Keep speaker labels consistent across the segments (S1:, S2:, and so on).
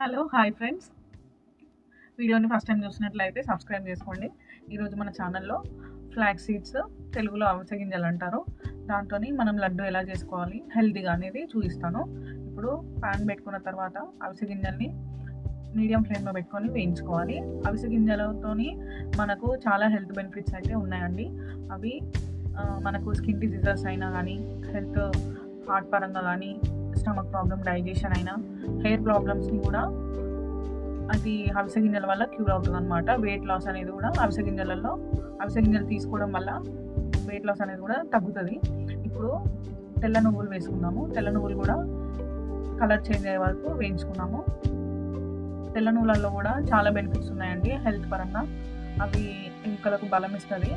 S1: Hello hi friends. వీడియోని first time చూసినట్లయితే subscribe చేసుకోండి. ఈరోజు మన ఛానల్లో ఫ్లాక్స్ సీడ్స్, తెలుగులో అవిసె గింజలు అంటారు, దాంతో మనం లడ్డు ఎలా చేసుకోవాలి హెల్తీగా అనేది చూపిస్తాను. ఇప్పుడు ప్యాన్ పెట్టుకున్న తర్వాత అవిసె గింజల్ని మీడియం ఫ్లేమ్లో పెట్టుకొని వేయించుకోవాలి. అవిసె గింజలతో మనకు చాలా హెల్త్ బెనిఫిట్స్ అయితే ఉన్నాయండి. అవి మనకు స్కిన్ డిజీజెస్ అయినా కానీ, హెల్త్ హార్ట్ పరంగా కానీ, స్టమక్ ప్రాబ్లం, డైజెషన్ అయినా, హెయిర్ ప్రాబ్లమ్స్ని కూడా అది అవిసె గింజల వల్ల క్యూర్ అవుతుంది అనమాట. వెయిట్ లాస్ అనేది కూడా అవిసె గింజలు తీసుకోవడం వల్ల వెయిట్ లాస్ అనేది కూడా తగ్గుతుంది. ఇప్పుడు తెల్ల నువ్వులు వేసుకున్నాము. తెల్ల నువ్వులు కూడా కలర్ చేంజ్ అయ్యే వరకు వేయించుకున్నాము. తెల్ల నువ్వులలో కూడా చాలా బెనిఫిట్స్ ఉన్నాయండి హెల్త్ పరంగా. అవి ఎముకలకు బలం ఇస్తుంది.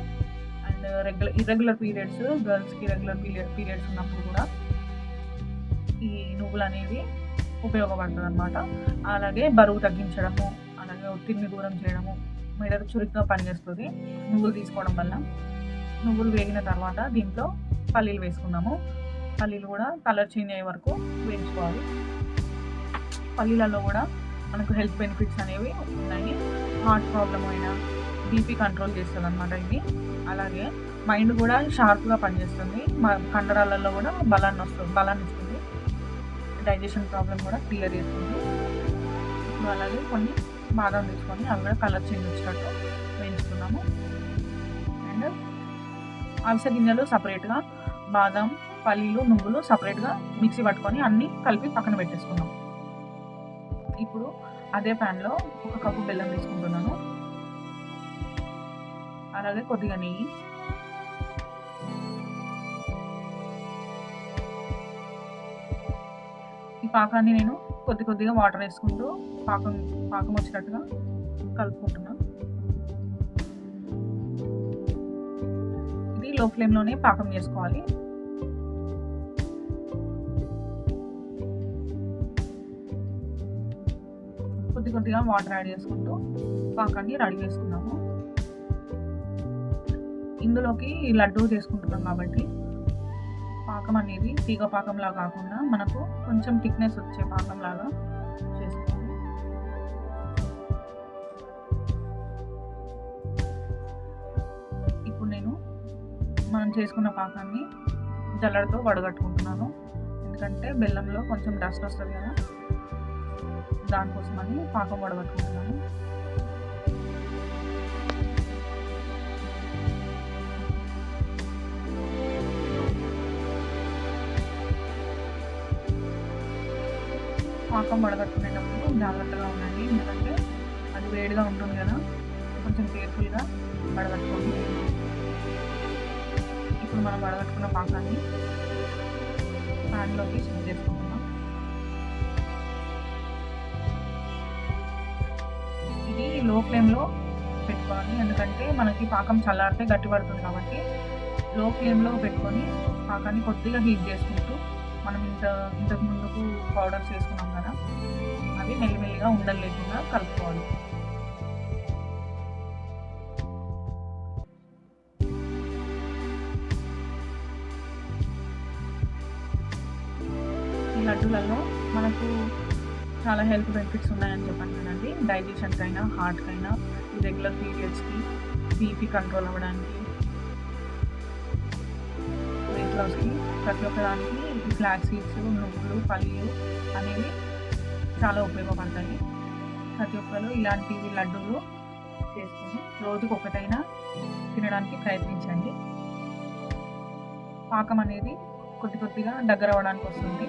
S1: అండ్ ఇర్రెగ్యులర్ పీరియడ్స్, గర్ల్స్కి రెగ్యులర్ పీరియడ్స్ ఉన్నప్పుడు కూడా ఈ నువ్వులు అనేవి ఉపయోగపడుతుంది అనమాట. అలాగే బరువు తగ్గించడము, అలాగే ఒత్తిడిని దూరం చేయడము, మెదడు చురుగ్గా పనిచేస్తుంది నువ్వులు తీసుకోవడం వల్ల. నువ్వులు వేగిన తర్వాత దీంట్లో పల్లీలు వేసుకున్నాము. పల్లీలు కూడా కలర్ చేంజ్ అయ్యే వరకు వేయించుకోవాలి. పల్లీలలో కూడా మనకు హెల్త్ బెనిఫిట్స్ అనేవి ఉన్నాయి. హార్ట్ ప్రాబ్లం అయినా బీపీ కంట్రోల్ చేస్తుంది అనమాట ఇది. అలాగే మైండ్ కూడా షార్ప్గా పనిచేస్తుంది. కండరాలలో కూడా బలాన్ని ఇస్తుంది. డైజెషన్ ప్రాబ్లం కూడా క్లియర్ చేస్తుంది. ఇప్పుడు అలాగే కొన్ని బాదం తీసుకొని అవి కూడా కలర్ చేంజ్ వచ్చేటట్టు వేయించుకున్నాము. అండ్ అవిసె గింజలు సపరేట్గా, బాదం, పల్లీలు, నువ్వులు సపరేట్గా మిక్సీ పట్టుకొని అన్నీ కలిపి పక్కన పెట్టేసుకున్నాం. ఇప్పుడు అదే ప్యాన్లో 1 కప్పు బెల్లం తీసుకుంటున్నాను. అలాగే కొద్దిగా నెయ్యి, ఈ పాకాన్ని నేను కొద్దిగా వాటర్ వేసుకుంటూ పాకం వచ్చేటట్టుగా కలుపుకుంటున్నాను. ఇది లో ఫ్లేమ్లోనే పాకం చేసుకోవాలి. కొద్దిగా వాటర్ యాడ్ చేసుకుంటూ పాకాన్ని రెడీ చేసుకున్నాము. ఇందులోకి లడ్డూ చేసుకుంటున్నాం కాబట్టి పాకం అనేది తీగ పాకంలా కాకుండా మనకు కొంచెం థిక్నెస్ వచ్చే పాకంలాగా చేసుకోవాలి. ఇప్పుడు నేను మనం చేసుకున్న పాకాన్ని జల్లెడతో వడగట్టుకుంటున్నాను. ఎందుకంటే బెల్లంలో కొంచెం డస్ట్ వస్తుంది కదా, దానికోసమని పాకం వడగట్టుకుంటున్నాను. పాకం వడగట్టుకునేటప్పుడు జాగ్రత్తగా ఉండండి, ఎందుకంటే అది వేడిగా ఉంటుంది కదా, కొంచెం కేర్ఫుల్గా వడగట్టుకోండి. ఇప్పుడు మనం వడగట్టుకున్న పాకాన్ని ప్యాన్లోకి షిఫ్ట్ చేసుకుంటున్నాం. ఇది లో ఫ్లేమ్లో పెట్టుకోవాలి, ఎందుకంటే మనకి పాకం చల్లారితే గట్టి పడుతుంది కాబట్టి లో ఫ్లేమ్లో పెట్టుకొని పాకాన్ని కొద్దిగా హీట్ చేసుకుంటూ మనం ఇంతకు ముందుకు పౌడర్స్ వేసుకున్నాం కదా, అవి మెల్లిమెల్లిగా ఉండలు లేకుండా కలుపుకోవాలి. ఈ లడ్డూలలో మనకు చాలా హెల్త్ బెనిఫిట్స్ ఉన్నాయని చెప్పాను కదండి. డైజెషన్కైనా, హార్ట్కైనా, రెగ్యులర్ పీరియడ్స్కి, బీపీ కంట్రోల్ అవ్వడానికి, వెయిట్ లాస్కి, ప్రతి ఒక్కదానికి ఈ ఫ్లాక్స్ సీడ్స్, నువ్వులు, పల్లీలు అనేవి చాలా ఉపయోగపడతాయి. ప్రతి ఒక్కరు ఇలాంటివి లడ్డూలు చేసుకొని రోజుకు ఒకటైనా తినడానికి ప్రయత్నించండి. పాకం అనేది కొద్దిగా దగ్గర అవ్వడానికి వస్తుంది.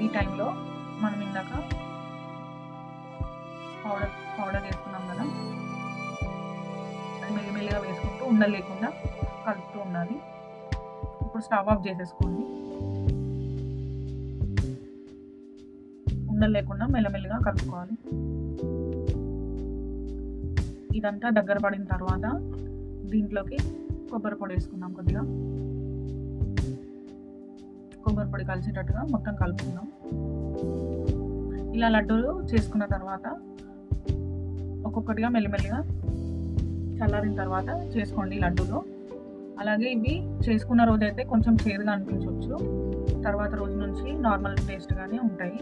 S1: ఈ టైంలో మనం ఇందాక పౌడర్ వేసుకున్నాం కదా, అది మెల్లిమెల్లిగా వేసుకుంటూ ఉండలు లేకుండా కలుపుతూ ఉండాలి. ఇప్పుడు స్టవ్ ఆఫ్ చేసేసుకోండి. ఉండలు లేకుండా మెల్లమెల్లిగా కలుపుకోవాలి. ఇదంతా దగ్గర పడిన తర్వాత దీంట్లోకి కొబ్బరి పొడి వేసుకుందాం. కొద్దిగా కొబ్బరి పొడి కలిసేటట్టుగా మొత్తం కలుపుకుందాం. ఇలా లడ్డూలు చేసుకున్న తర్వాత ఒక్కొక్కటిగా మెల్లిమెల్లిగా చల్లారిన తర్వాత చేసుకోండి లడ్డూలు. అలాగే ఇవి చేసుకున్న రోజైతే కొంచెం చేదుగా అనిపించవచ్చు, తర్వాత రోజు నుంచి నార్మల్ టేస్ట్గానే ఉంటాయి.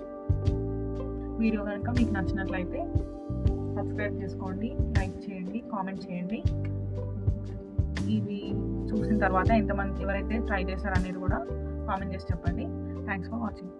S1: వీడియో కనుక మీకు నచ్చినట్లయితే సబ్స్క్రైబ్ చేసుకోండి, లైక్ చేయండి, కామెంట్ చేయండి. ఇవి చూసిన తర్వాత ఎంతమంది ఎవరైతే ట్రై చేశారనేది కూడా కామెంట్ చేసి చెప్పండి. Thanks for watching.